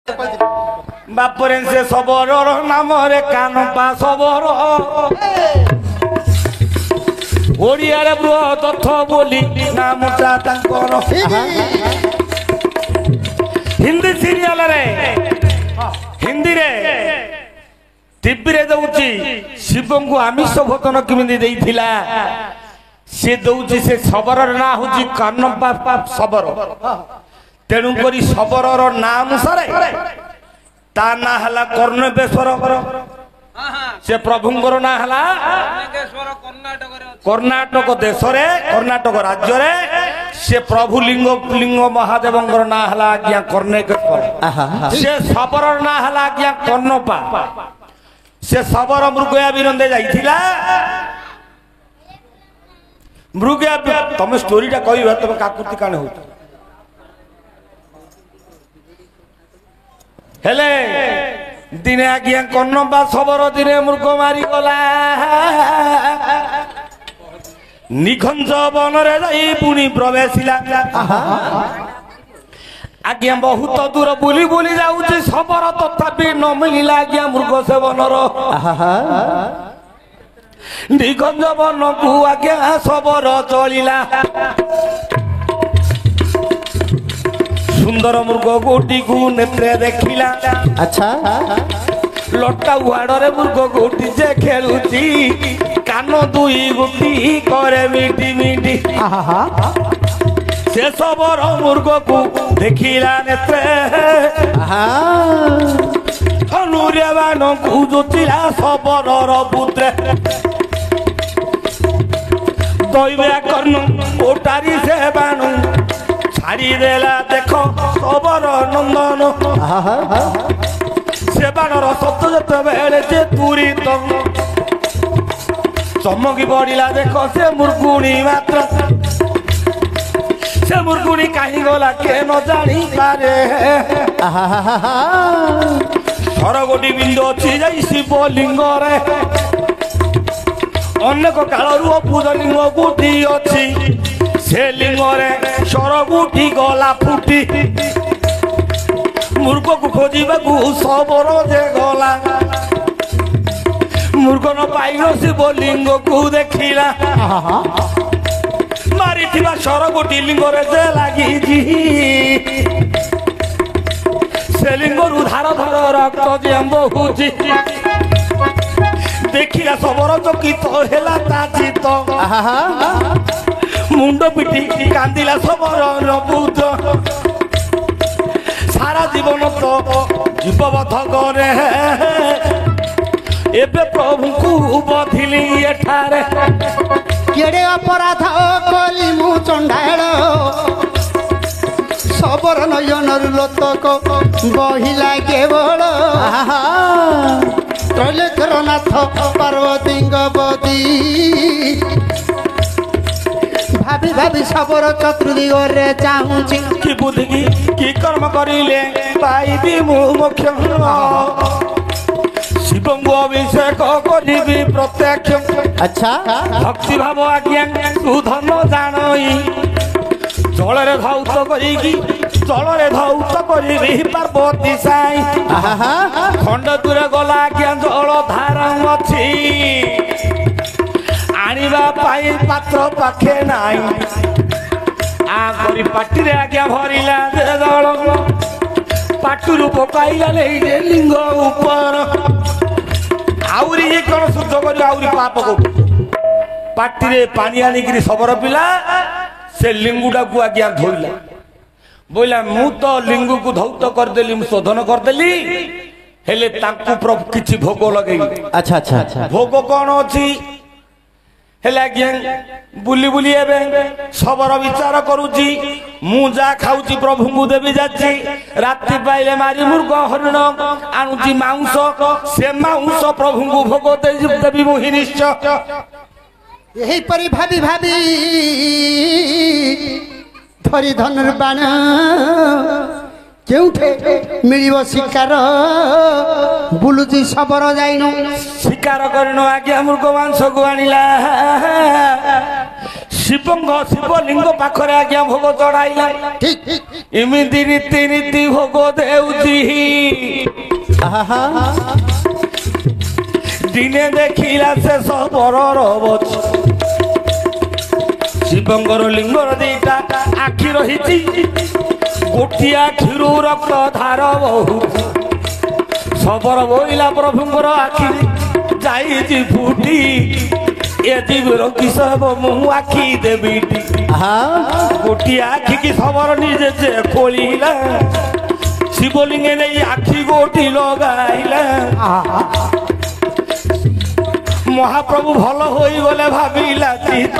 बापरे से सबरर नाम रे कानपा सबरो ओडिया रे बृहदत्थ बोली नामटा तांकर हिंदी सीरियल रे हिंदी रे टीवी रे दउची शिव को आमिष भोजन किमिति देइथिला से दउची से सबरर ना होची कानपा सबरो तेणु करी सबरर नाम अनुसार ता ना हला कर्णवेश्वर से प्रभुंकर ना हला कर्णाटक देश रे कर्णाटक राज्य रे से प्रभु लिंग लिंग महादेवंकर ना हला आज्ञा कर्णेश्वर से सबरर ना हला आज्ञा कर्णपा से सबर मृगया बिरंदे जाइथिला मृगया तुम स्टोरी टा कहबा तुम काकुति काने हो हेले दिने आज्ञा कर्णपा सबरो दिने मृग मारी गला निखंज वन रे जाई पुनी प्रवेशिला आज्ञा बहुत दूर बुली बुली जाउची सबर तथापि न मिलिला आज्ञा मृग सेवनर निखंज वन को आज्ञा सबर चलिला सुंदर मृग गोटी को नेत्रे देखिला अच्छा लटा उहाड़े मृग गोटी जे खेलुची कान दुई गोटी करे मिटी मिटी से सबर मृग को देखिला नेत्रे अनुरे बाण को जोतिला सबरर पुत्रे दैव्या कर्ण ओटारी से बाण छाड़ी देला देखो सबर नंदन से बाणर शब्द जते बेले जे तुरी चमकी पड़िला देखो से मुर्गुणी मात्र से मुर्गुणी कहीं गला के न जानी पारे सरगोटी बिंदु अच्छी जाई शिवलिंग रे अनेक कालरू पूजलिंग गोटी अच्छी से लिंग रे सरगुटी गला फुटी मूर्ख को खोजा सबरो जे गला मूर्ख न पाइल शिवलिंग को देखिला मारी सरगोटी लिंग रे जे लगी से लिंगरू धार धार रक्त जे बहुची देखिला सबरो चकित हेला ताचित मुंड पिटी कांदिला सबरर पुत्र सारा जीवन तो जीवबध करे एबे प्रभु को बधिली एठारे केड़े अपराध कली मु चंडाळ सबर नयन लोतक बहिला केवल त्रैलोक्यनाथ पार्वती बदी भाभी भाभी सबरो चतुर्दिगरे चाहूची कि बुद्धि कि कर्म करिले पाइबी मु मोक्ष शिव को अभिषेक करिबी प्रत्यक्ष अच्छा भक्ति भाव आज्ञा सुधन जानई जल रे धौत करिकी जल रे धौत करिबी पार्वती साई खंड दूर गला आज्ञा जल धार अछि आनिबा पाई पात्र पाखे नाई आ करी पाटी रे आज्ञा भरिला जल पाटुरु पकाइला ले लिंग ऊपर आउरी ये कोन शुद्ध करी आउरी पाप को पाटी रे पानी आनी गिरी सबर पिला से लिंगुडा को आज्ञा धोइला बोला मु तो लिंगु को धौत कर देली मु शोधन कर देली हेले तांकु प्रभु किछि भोग लगेई अच्छा अच्छा अच्छा भोग कोन अछि हेला आज्ञा बुली बुली एबे सबर विचार करूची मु जा खाउची प्रभु को देबी जाची राति पाइले मारी मुर्ग हरिण आनुची मांस से मांस प्रभु को भोग देबी मुहि निश्चय यही परी भाभी भाभी धरी धनुर्बाण केउठे मिलिबो शिकार बुलुची सबर जाइनु शिकार करनो आज्ञा मृग मांस को आनिला शिवलिंग पाखरे आज्ञा भोग चढ़ाइला ठीक इमिति रीति रीति भोग देउची দিনে দেখিলা সে সবরর বছ শিবঙ্গর লিঙ্গর দিটা আখি রহিছি গোটিয়া আখিরু রক্ত ধার বহুছি সবর বইলা প্রভুঙ্গর আখি যাইছি ফুটি এ জীবর কিসব মু আখি দেবিটি গোটিয়া আখি কি সবর নিজে যে খোলিলা শিবলিঙ্গে নেই আখি গোটি লগাইলা মহাপ্রভু ভাল হয়ে গলে ভাবিলা চিত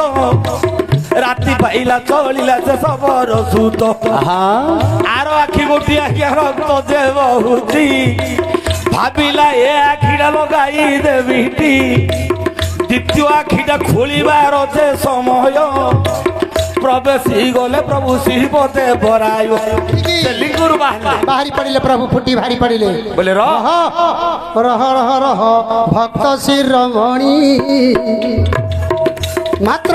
রাতি পাইলা চলিলা সে সবর সুত আর আখি গোটি আখি রক্ত যে বহুছি ভাবিলা এ আখিটা লগাই দেবিটি দ্বিতীয় আখিটা খোলিবার যে সময় প্রবেশি গলে প্রভু শিবতে বরায় লিঙ্গুর বাহারি পড়িলে প্রভু ফুটি ভারি পড়িলে বলে রহ রহ রহ রহ ভক্ত শিরোমণি মাত্র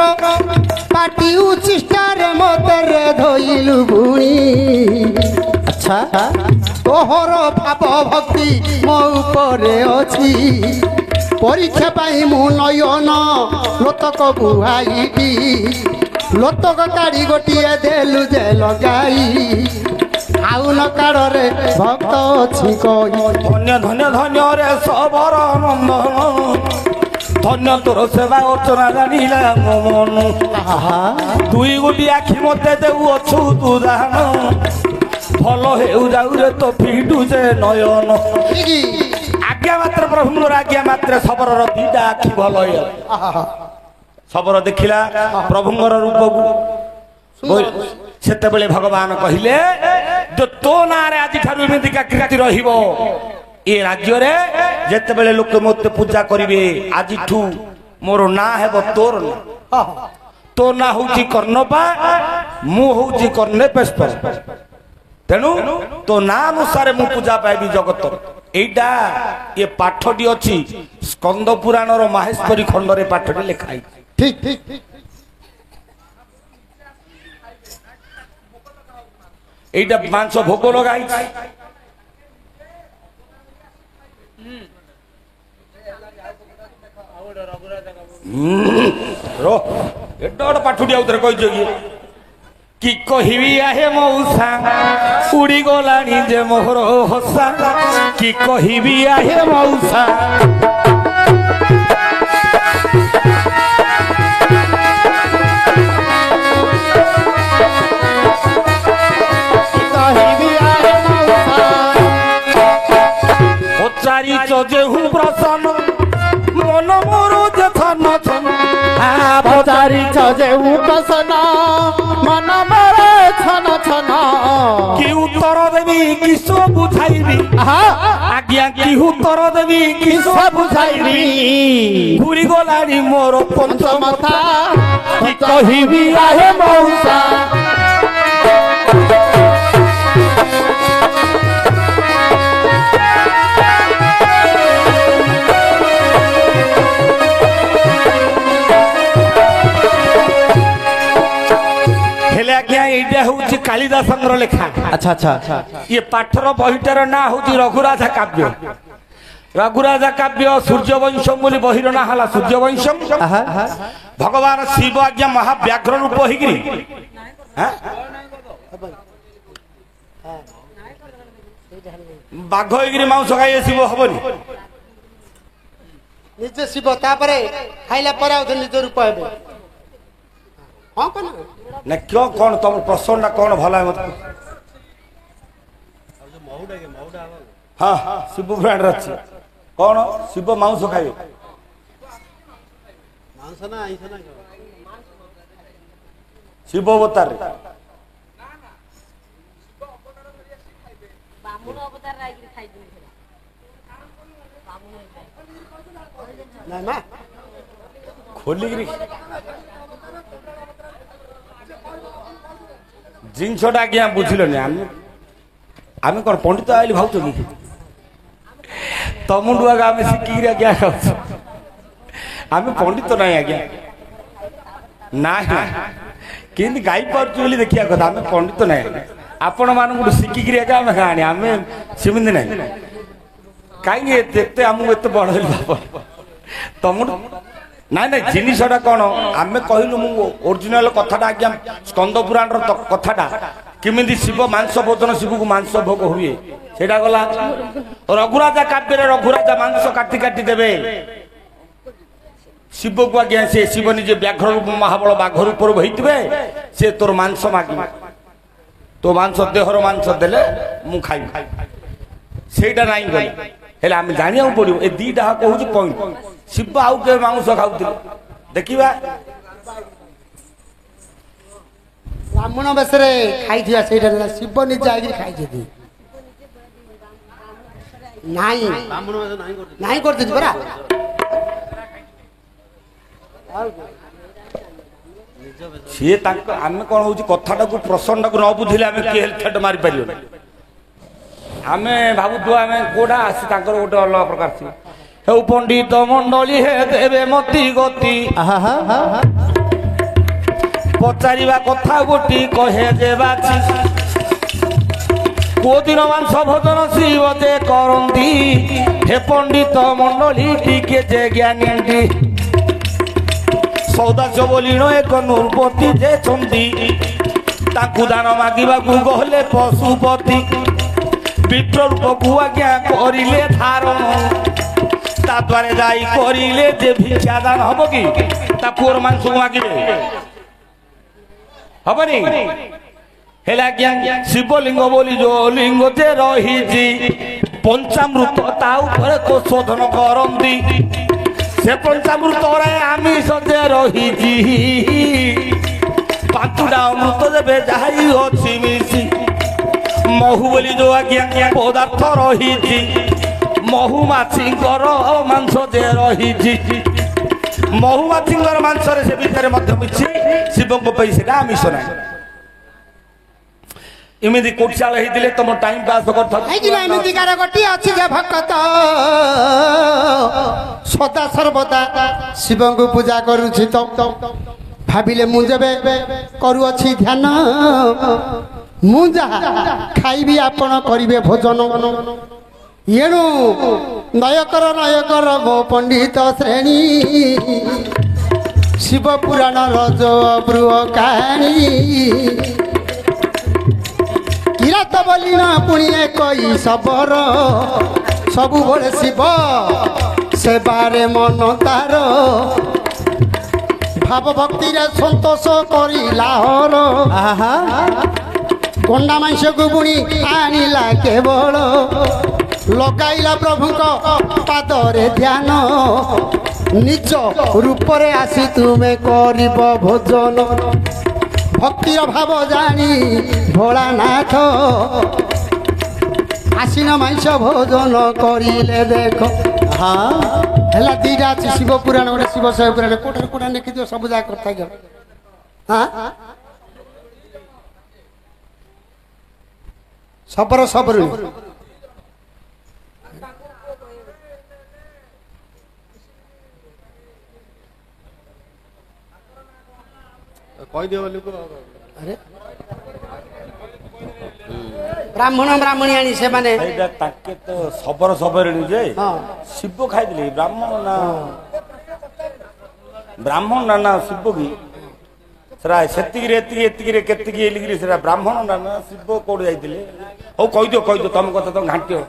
পাটি উচিষ্টারে মতরে ধইলু বুণি আচ্ছা তোহর ভাব ভক্তি মো উপরে অছি পরীক্ষা পাই মু নয়ন লোতক বুহাইটি লোতক কাড়ি গোটিয়ে দেলু যে লগাই আউ নকাড়রে ভক্ত অছি কই ধন্য ধন্য ধন্য রে সবর নন্দন ধন্য তোর সেবা অর্চনা জানিলা মন তুই গোটি আখি মতে দেউ অছু তু জান ভাল হেউ যাউ রে তো ফিটু যে নয়ন আজ্ঞা মাত্র প্রভুর আজ্ঞা মাত্রে সবরর দিটা আখি ভাল সবর দেখিলা প্রভুঙ্গর রূপକୁ সেତେବେଳେ ভগবান কহিলে তো নারে আজি ঠারু এমিতিকা কীর্তি রহিব এ রাজ্যরে যেতেবেলে লোকে মতে পূজা করিবে আজিঠু মোর না হেব তোর না তো না হউছি কর্ণপা মু হউছি কর্ণেপেশ তেণু তো না অনুসারে মু পূজা পাইবি জগত এইটা এ পাঠটি অছি স্কন্দ পুরাণর মাহেশ্বরী খণ্ডরে পাঠটি লেখা হইছে ঠিক ঠিক এইটা মাংস ভোগ লগাইছে রো এটা একটা পাঠটি আউথরে কইছো কি কহিবি আহে মৌসা উড়ি গলানি যে মোহর হসা কি কহিবি আহে মৌসা চারিচ যেহু প্রসন্ন মন মোর যে ছন্ন ছন্ন চারিচ যেহু প্রসন্ন মন মোর ছন ছন কি উত্তর দেবি কিস বুঝাইবি আজ্ঞা কি উত্তর দেবি কিস বুঝাইবি ঘুরি গলানি মোর পঞ্চমথা কি কহিবি আহে মৌসা कालिदासंर लेखा अच्छा अच्छा ये पाठर बहिटार ना हूँ रघुराजा काव्य रघुराजा काव्य सूर्यवंशम बोली बहिर ना हला सूर्यवंशम भगवान शिव आज्ञा महाव्याघ्र रूप होगी बाघ होगी मांस खाई शिव हबनी निज शिव तापरे खाइला पर निज रूप हेबे हां कोन ना क्यों कौन तुम प्रश्न कौन भला है मत हाँ शिव ब्रांड रही कौन शिव मांस खाइए शिव अवतार खोलिकी जिनसटा आज्ञा बुझिलनि आम कौन पंडित आइली भाव कि तमुंडू आगे आम शिखिक आज्ञा खाऊ आम पंडित ना आज्ञा ना कि गाई पार्टी देखा कथा आम पंडित ना आपण मान शिखिक आम खाने आम सेमती ना କାହିଁକି ଏତେ ଆମକୁ ଏତେ ବଡ ବାପ ତମଠୁ ନାଇଁ ନାଇଁ ଜିନିଷଟା କଣ ଆମେ କହିଲୁ ମୁଁ ଓରିଜିନାଲ କଥାଟା ଆଜ୍ଞା ସ୍କନ୍ଦ ପୁରାଣର କଥାଟା କେମିତି ଶିବ ମାଂସ ଭୋଜନ ଶିବକୁ ମାଂସ ଭୋଗ ହୁଏ ସେଇଟା ଗଲା ରଘୁରାଜା କାବ୍ୟରେ ରଘୁରାଜା ମାଂସ କାଟି କାଟି ଦେବେ ଶିବକୁ ଆଜ୍ଞା ସେ ଶିବ ନିଜେ ବ୍ୟାଘ୍ର ରୂପ ମହାବଳ ବାଘ ରୂପରୁ ହେଇଥିବେ ସେ ତୋର ମାଂସ ମାଗିବେ ତୋ ମାଂସ ଦେହର ମାଂସ ଦେଲେ ମୁଁ ଖାଇବି ସେଇଟା ନାହିଁ ଗଲି ହେଲେ ଆମେ ଜାଣିବାକୁ ପଡିବ ଏ ଦିଟା କହୁଛି ପଏଣ୍ଟ ଶିବ ଆଉ କେବେ ମାଂସ ଖାଉଥିଲେ ଦେଖିବା ବ୍ରାହ୍ମଣ ବେଶରେ ଖାଇଥିବା ସେଇଟା ଶିବ ନିଜେ ଆଗରେ ଖାଇଛନ୍ତି ନାଇଁ ନାଇଁ କରିଦେଇଛି ପରା ସିଏ ତାଙ୍କ ଆମେ କଣ ହଉଛି କଥାଟାକୁ ପ୍ରସଙ୍ଗଟାକୁ ନ ବୁଝିଲେ ଆମେ କିଏ ହେଲ୍ଥ ମାରି ପାରିବନି ଆମେ ଭାବୁଥିବା ଆମେ କୋଉଟା ଆସି ତାଙ୍କର ଗୋଟେ ଅଲଗା ପ୍ରକାର ଥିବ ହେଉ ପଣ୍ଡିତ ମଣ୍ଡଳୀ ହେ ଦେବେ ମତି ଗତି ପଚାରିବା କଥା ଗୋଟି କହେ ଯେ ବାଛି କୋଉଦିନ ମାଂସ ଭୋଜନ ଶିବ ଯେ କରନ୍ତି ହେ ପଣ୍ଡିତ ମଣ୍ଡଳୀ ଟିକେ ଯେ ଜ୍ଞାନୀ ସୌଦାସ ବୋଲିଣ ଏକ ନୃପତି ଯେ ଛନ୍ତି ତାଙ୍କୁ ଦାନ ମାଗିବାକୁ ଗଲେ ପଶୁପତି ବିପ୍ର ରୂପକୁ ଆଜ୍ଞା କରିଲେ ଧାରଣ ତା ଦ୍ୱାରା ଯାଇ କରିଲେ ଯେ ଭିକ୍ଷା ଦାନ ହବ କି ତା ପୁଅର ମାଂସକୁ ମାଗିବେ ହବନି ହେଲେ ଆଜ୍ଞା ଶିବଲିଙ୍ଗ ବୋଲି ଯୋଉ ଲିଙ୍ଗ ଯେ ରହିଛି ପଞ୍ଚାମୃତ ତା ଉପରେ ତ ଶୋଧନ କରନ୍ତି ସେ ପଞ୍ଚାମୃତରେ ଆମିଷ ଯେ ରହିଛି ପାଞ୍ଚଟା ଅମୃତ ଦେବେ ଯାହାଇ ଅଛି ମିଶି ମହୁ ବୋଲି ଯୋଉ ଆଜ୍ଞା ପଦାର୍ଥ ରହିଛି ମହୁମାଛିଙ୍କର ମାଂସ ଯେ ରହିଛି ମହୁମାଛିଙ୍କର ମାଂସରେ ସେ ଭିତରେ ମଧ୍ୟ ମିଶି ଶିବଙ୍କ ପାଇଁ ସେଟା ଆମିଷ ନାହିଁ ଏମିତି କୋଟିଶାଳ ହେଇଥିଲେ ତମ ଟାଇମ ପାସ୍ କରିଥାନ୍ତି ଏମିତିକାର ଗୋଟିଏ ଅଛି ଯେ ଭକ୍ତ ସଦା ସର୍ବଦା ଶିବଙ୍କୁ ପୂଜା କରୁଛି ତ ଭାବିଲେ ମୁଁ ଯେବେ କରୁଅଛି ଧ୍ୟାନ ମୁଁ ଯାହା ଖାଇବି ଆପଣ କରିବେ ଭୋଜନ ଏଣୁ ନୟକର ମୋ ପଣ୍ଡିତ ଶ୍ରେଣୀ ଶିବ ପୁରାଣ ରଜ ବୃହ କାହାଣୀ କିରାତ ବୋଲି ନା ପୁଣି ଏକ ଈଶବର ସବୁବେଳେ ଶିବ ସେବାରେ ମନ ତାର ଭାବ ଭକ୍ତିରେ ସନ୍ତୋଷ କରିଲା ହର ଗଣ୍ଡା ମାଂସକୁ ପୁଣି ଆଣିଲା କେବଳ ଲଗାଇଲା ପ୍ରଭୁଙ୍କ ପାଦରେ ଧ୍ୟାନ ନିଜ ରୂପରେ ଆସି ତୁମେ କରିବ ଭୋଜନ ଭକ୍ତିର ଭାବ ଜାଣି ଭୋଳାନାଥ ଆସିନ ମାଂସ ଭୋଜନ କରିଲେ ଦେଖ ହେଲା ଦିଟା ଅଛି ଶିବ ପୁରାଣ ଗୋଟେ ଶିବ ଶୈବ ପୁରାଣ କୋଉଟାରେ କୋଉଟା ଲେଖିଦିଅ ସବୁ ଯାକ କଥା ସବର ସବରୁ କହିଦିଅ ବୋଲି ଆରେ ବ୍ରାହ୍ମଣ ବ୍ରାହ୍ମଣିଆଣୀ ସେମାନେ ତାକେ ତ ସବର ସବରିଣୀ ଯେ ଶିବ ଖାଇଥିଲେ ବ୍ରାହ୍ମଣ ନା ଶିବ କି ସେଟା ସେତିକିରେ ଏତିକିରେ କେତିକି ଏଲିକିରି ସେଟା ବ୍ରାହ୍ମଣ ନା ଶିବ କୋଉଠି ଯାଇଥିଲେ ହଉ କହିଦିଅ ତମ କଥା ତମ ଘାଣ୍ଟିଅ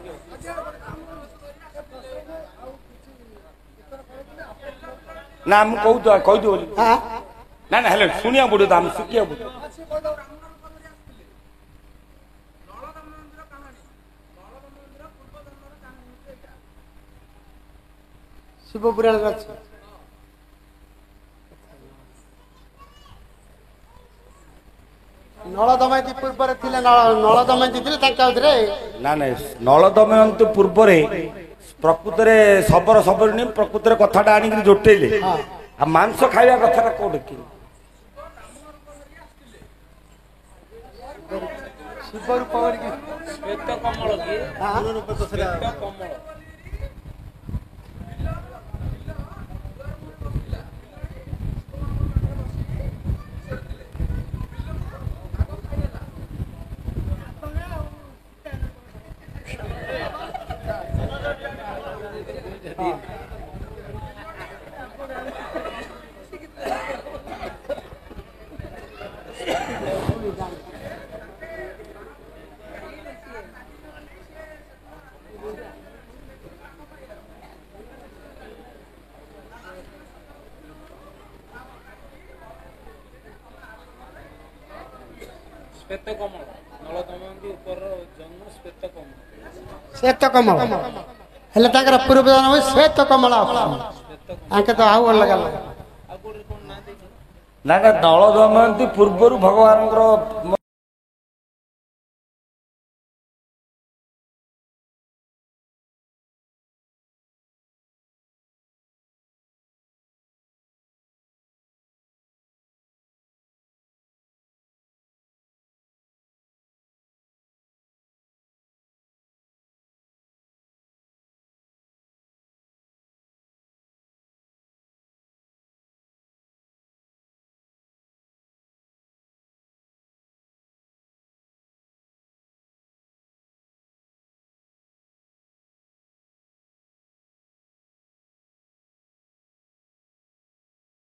ନା ମୁଁ କହିଦିଅ ବୋଲି ନା ହେଲେ ଶୁଣିବାକୁ ପଡିବ ତ ଆମେ ଶିଖିବାକୁ ପଡିବ ଶିବ ପୁରାଣରେ ଅଛି ନଳ ଦମୟନ୍ତୀ ପୂର୍ବରେ ଥିଲେ ନଳ ଦମୟନ୍ତୀ ଥିଲେ ତାଙ୍କ ଭିତରେ ନା ନଳ ଦମୟନ୍ତୀ ପୂର୍ବରେ ପ୍ରକୃତରେ ସବର ସବରିଣୀ ପ୍ରକୃତରେ କଥାଟା ଆଣିକି ଜୋଟେଇଲେ ଆଉ ମାଂସ ଖାଇବା କଥାଟା କୋଉଠି କି ଶିବ ରୂପ ଶ୍ଵେତ କମଳ କି ଶ୍ଵେତ କମଳ ହେଲେ ତାଙ୍କର ପୂର୍ବ ଜନ୍ମ ଶ୍ଵେତ କମଳ ଆଙ୍କେ ତ ଆଉ ଅଲଗା ନା ଦଳ ଦମୟନ୍ତୀ ପୂର୍ବରୁ ଭଗବାନଙ୍କର